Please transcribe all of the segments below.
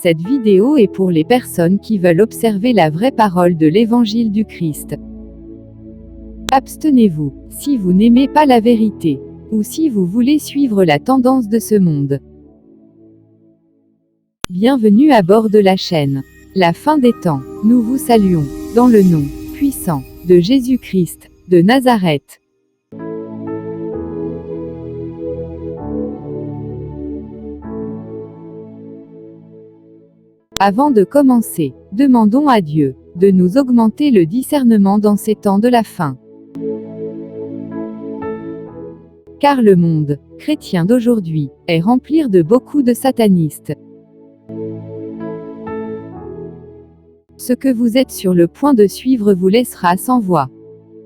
Cette vidéo est pour les personnes qui veulent observer la vraie parole de l'Évangile du Christ. Abstenez-vous, si vous n'aimez pas la vérité, ou si vous voulez suivre la tendance de ce monde. Bienvenue à bord de la chaîne. La fin des temps, nous vous saluons, dans le nom puissant de Jésus-Christ, de Nazareth. Avant de commencer, demandons à Dieu de nous augmenter le discernement dans ces temps de la fin. Car le monde chrétien d'aujourd'hui est rempli de beaucoup de satanistes. Ce que vous êtes sur le point de suivre vous laissera sans voix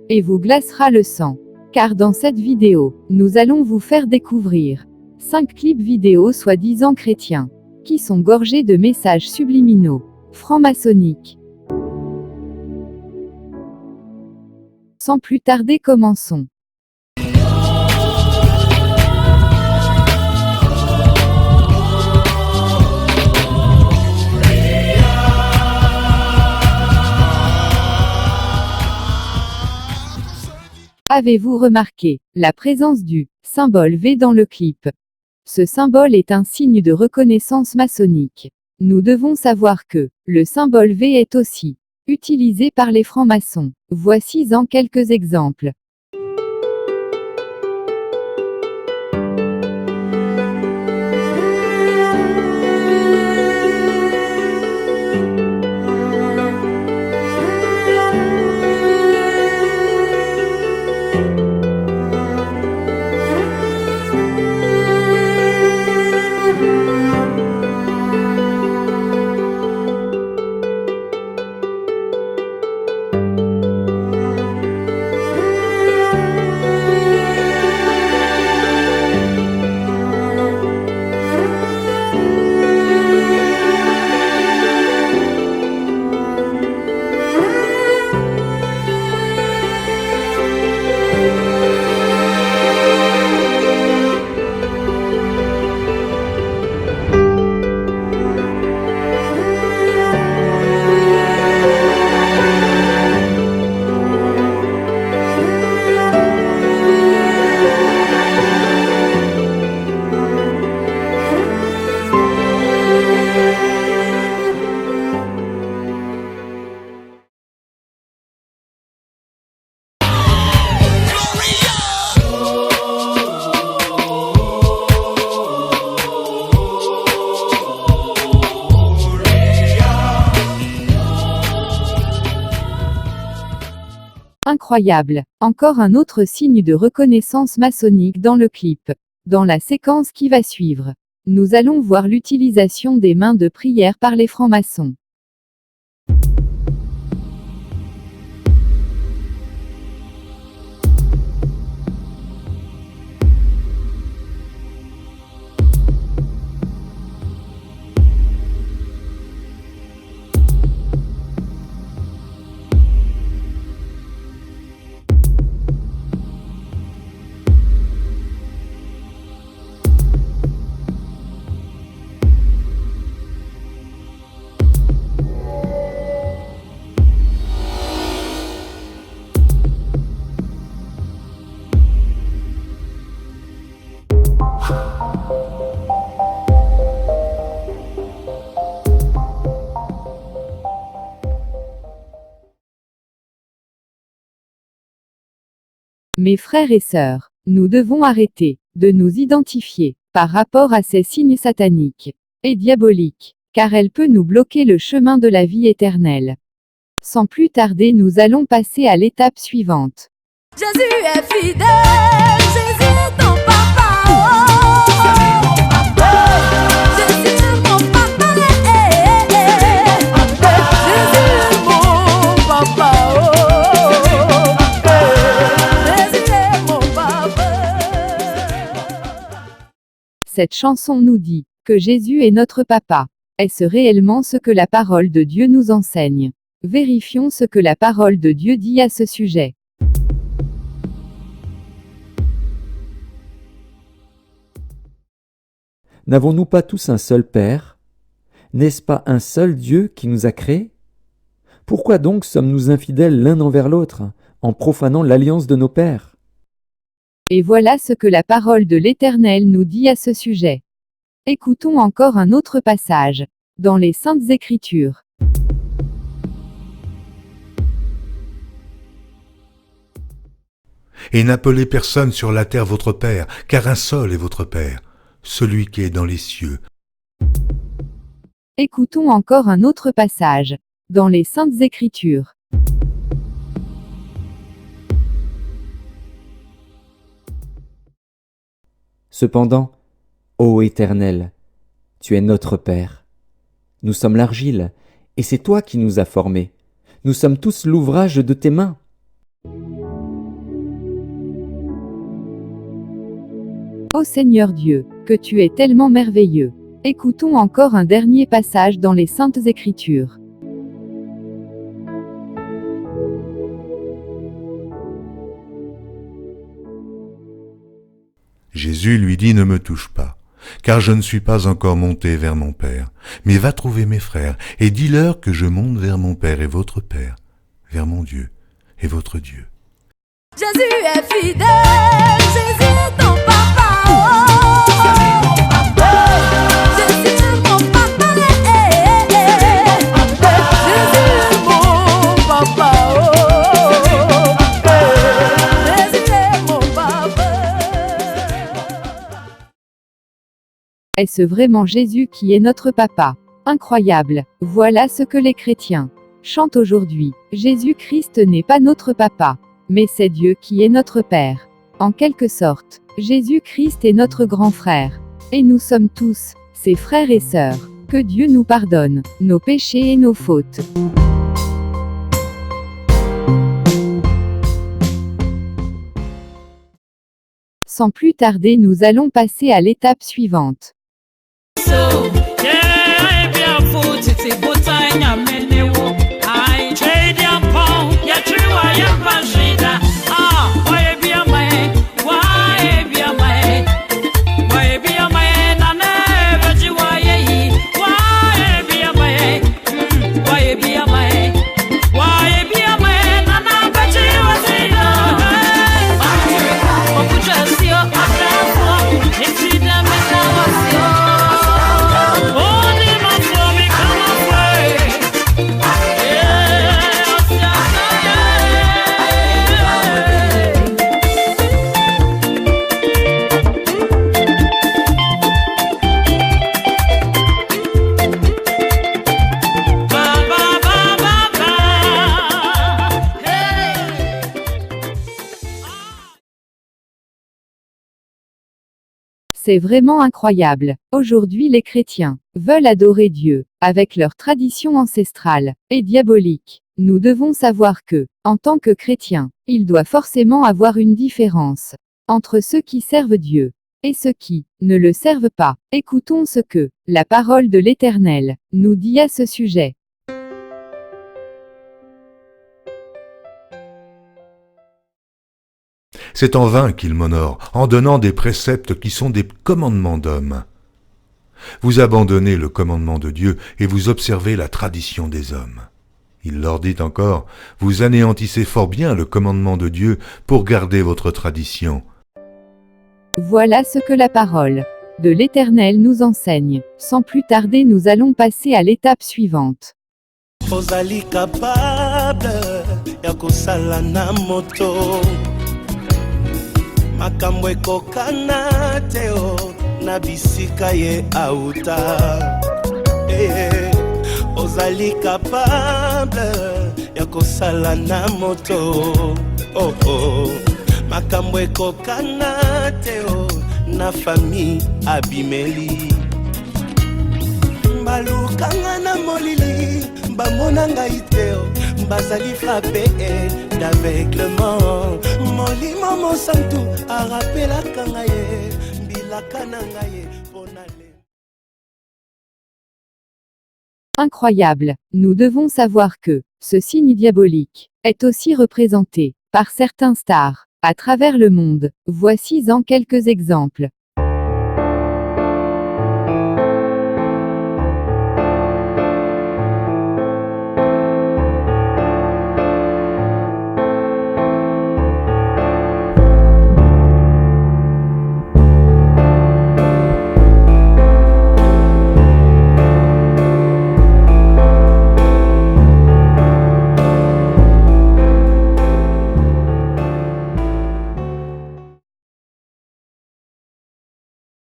et vous glacera le sang. Car dans cette vidéo, nous allons vous faire découvrir 5 clips vidéo soi-disant chrétiens qui sont gorgés de messages subliminaux, franc-maçonniques. Sans plus tarder, commençons. Avez-vous remarqué la présence du symbole V dans le clip? Ce symbole est un signe de reconnaissance maçonnique. Nous devons savoir que le symbole V est aussi utilisé par les francs-maçons. Voici en quelques exemples. Incroyable. Encore un autre signe de reconnaissance maçonnique dans le clip. Dans la séquence qui va suivre, nous allons voir l'utilisation des mains de prière par les francs-maçons. Mes frères et sœurs, nous devons arrêter de nous identifier par rapport à ces signes sataniques et diaboliques, car elle peut nous bloquer le chemin de la vie éternelle. Sans plus tarder, nous allons passer à l'étape suivante. Jésus est fidèle, Jésus est ton papa. Jésus est mon papa. Jésus est mon papa. Jésus est mon papa. Cette chanson nous dit que Jésus est notre papa. Est-ce réellement ce que la parole de Dieu nous enseigne? Vérifions ce que la parole de Dieu dit à ce sujet. N'avons-nous pas tous un seul Père? N'est-ce pas un seul Dieu qui nous a créés? Pourquoi donc sommes-nous infidèles l'un envers l'autre, en profanant l'alliance de nos pères? Et voilà ce que la parole de l'Éternel nous dit à ce sujet. Écoutons encore un autre passage, dans les Saintes Écritures. Et n'appelez personne sur la terre votre Père, car un seul est votre Père, celui qui est dans les cieux. Écoutons encore un autre passage, dans les Saintes Écritures. Cependant, ô Éternel, tu es notre Père. Nous sommes l'argile, et c'est toi qui nous as formés. Nous sommes tous l'ouvrage de tes mains. Ô Seigneur Dieu, que tu es tellement merveilleux. Écoutons encore un dernier passage dans les Saintes Écritures. Jésus lui dit, ne me touche pas, car je ne suis pas encore monté vers mon Père, mais va trouver mes frères, et dis-leur que je monte vers mon Père et votre Père, vers mon Dieu et votre Dieu. Jésus est fidèle, Jésus est ton papa. Jésus est mon papa. Jésus est mon papa. Jésus est mon papa. Est-ce vraiment Jésus qui est notre papa? Incroyable. Voilà ce que les chrétiens chantent aujourd'hui. Jésus-Christ n'est pas notre papa, mais c'est Dieu qui est notre Père. En quelque sorte, Jésus-Christ est notre grand frère. Et nous sommes tous ses frères et sœurs. Que Dieu nous pardonne nos péchés et nos fautes. Sans plus tarder, nous allons passer à l'étape suivante. C'est vraiment incroyable. Aujourd'hui, les chrétiens veulent adorer Dieu, avec leurs traditions ancestrales et diaboliques. Nous devons savoir que, en tant que chrétiens, il doit forcément avoir une différence entre ceux qui servent Dieu et ceux qui ne le servent pas. Écoutons ce que la parole de l'Éternel nous dit à ce sujet. C'est en vain qu'il m'honore, en donnant des préceptes qui sont des commandements d'hommes. Vous abandonnez le commandement de Dieu et vous observez la tradition des hommes. Il leur dit encore, vous anéantissez fort bien le commandement de Dieu pour garder votre tradition. Voilà ce que la parole de l'Éternel nous enseigne. Sans plus tarder, nous allons passer à l'étape suivante. Ozali capable ya kosala na moto makambo ekokana te o na bisika ye auta ozali capable ya kosala na moto makambo ekokana te o na famille abimeli balukanga na molili bamona ngai te bazali frappé d'aveuglement molimo mosantu arapelaka ngai mbilaka na ngai ponale. Incroyable. Nous devons savoir que ce signe diabolique est aussi représenté par certains stars à travers le monde. Voici en quelques exemples.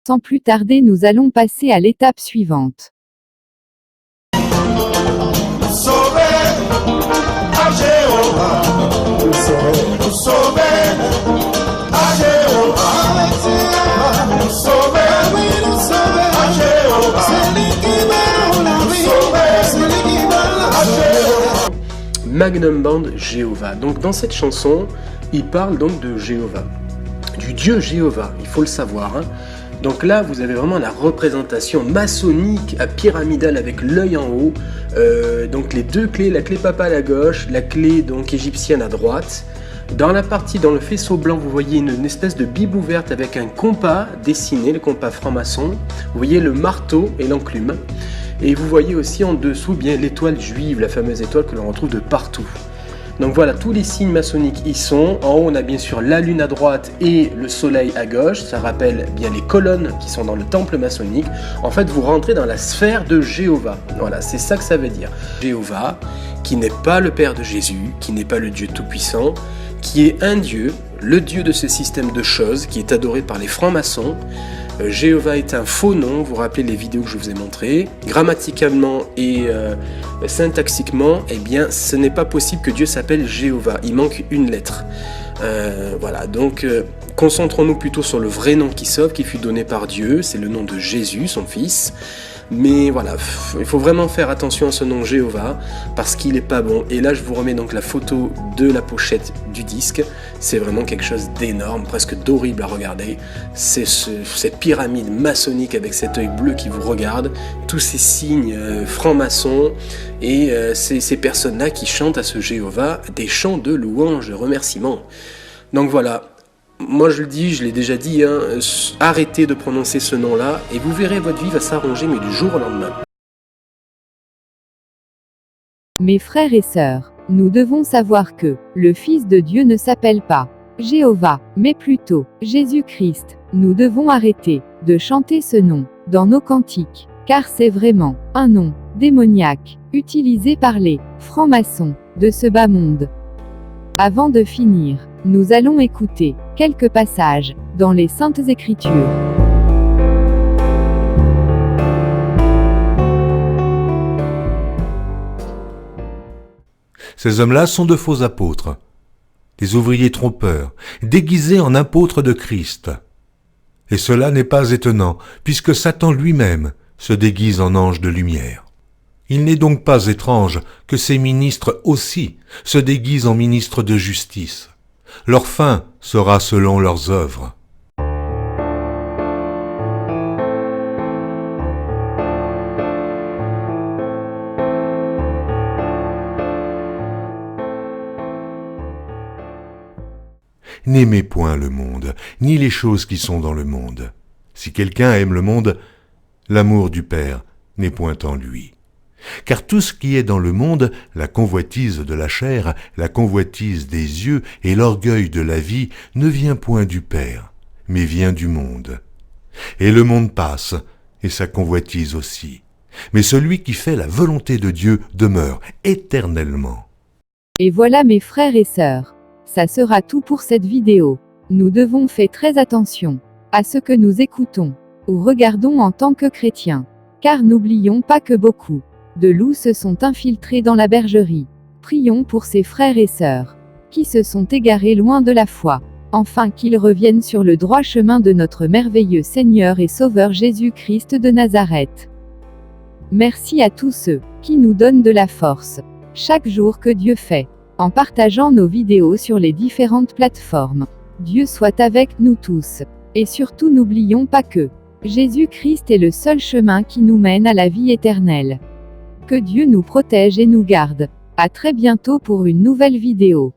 Sans plus tarder, nous allons passer à l'étape suivante. Magnum Band Jéhovah. Donc dans cette chanson, il parle donc de Jéhovah, du Dieu Jéhovah, il faut le savoir. Donc là, vous avez vraiment la représentation maçonnique à pyramidale avec l'œil en haut. Donc les deux clés, la clé papale à gauche, la clé donc égyptienne à droite. Dans la partie, dans le faisceau blanc, vous voyez une espèce de Bible ouverte avec un compas dessiné, le compas franc-maçon. Vous voyez le marteau et l'enclume. Et vous voyez aussi en dessous bien l'étoile juive, la fameuse étoile que l'on retrouve de partout. Donc voilà, tous les signes maçonniques y sont. En haut, on a bien sûr la lune à droite et le soleil à gauche. Ça rappelle bien les colonnes qui sont dans le temple maçonnique. En fait, vous rentrez dans la sphère de Jéhovah. Voilà, c'est ça que ça veut dire. Jéhovah, qui n'est pas le Père de Jésus, qui n'est pas le Dieu Tout-Puissant, qui est un Dieu, le Dieu de ce système de choses, qui est adoré par les francs-maçons. Jéhovah est un faux nom, vous vous rappelez les vidéos que je vous ai montrées. Grammaticalement et syntaxiquement, eh bien, ce n'est pas possible que Dieu s'appelle Jéhovah, il manque une lettre. Voilà, donc concentrons-nous plutôt sur le vrai nom qui sauve, qui fut donné par Dieu, c'est le nom de Jésus, son fils. Mais voilà, il faut vraiment faire attention à ce nom Jéhovah, parce qu'il n'est pas bon. Et là, je vous remets donc la photo de la pochette du disque. C'est vraiment quelque chose d'énorme, presque d'horrible à regarder. C'est cette pyramide maçonnique avec cet œil bleu qui vous regarde, tous ces signes francs-maçons, et ces personnes-là qui chantent à ce Jéhovah des chants de louange, de remerciement. Donc voilà. Moi je le dis, je l'ai déjà dit, arrêtez de prononcer ce nom-là et vous verrez votre vie va s'arranger mais du jour au lendemain. Mes frères et sœurs, nous devons savoir que le Fils de Dieu ne s'appelle pas Jéhovah, mais plutôt Jésus-Christ. Nous devons arrêter de chanter ce nom dans nos cantiques, car c'est vraiment un nom démoniaque, utilisé par les francs-maçons de ce bas monde. Avant de finir, nous allons écouter quelques passages dans les Saintes Écritures. Ces hommes-là sont de faux apôtres, des ouvriers trompeurs, déguisés en apôtres de Christ. Et cela n'est pas étonnant, puisque Satan lui-même se déguise en ange de lumière. Il n'est donc pas étrange que ces ministres aussi se déguisent en ministres de justice. Leur fin sera selon leurs œuvres. N'aimez point le monde, ni les choses qui sont dans le monde. Si quelqu'un aime le monde, l'amour du Père n'est point en lui. Car tout ce qui est dans le monde, la convoitise de la chair, la convoitise des yeux et l'orgueil de la vie, ne vient point du Père, mais vient du monde. Et le monde passe, et sa convoitise aussi. Mais celui qui fait la volonté de Dieu demeure éternellement. Et voilà mes frères et sœurs. Ça sera tout pour cette vidéo. Nous devons faire très attention à ce que nous écoutons ou regardons en tant que chrétiens. Car n'oublions pas que beaucoup de loups se sont infiltrés dans la bergerie. Prions pour ces frères et sœurs qui se sont égarés loin de la foi, afin qu'ils reviennent sur le droit chemin de notre merveilleux Seigneur et Sauveur Jésus-Christ de Nazareth. Merci à tous ceux qui nous donnent de la force chaque jour que Dieu fait, en partageant nos vidéos sur les différentes plateformes. Dieu soit avec nous tous. Et surtout n'oublions pas que Jésus-Christ est le seul chemin qui nous mène à la vie éternelle. Que Dieu nous protège et nous garde. À très bientôt pour une nouvelle vidéo.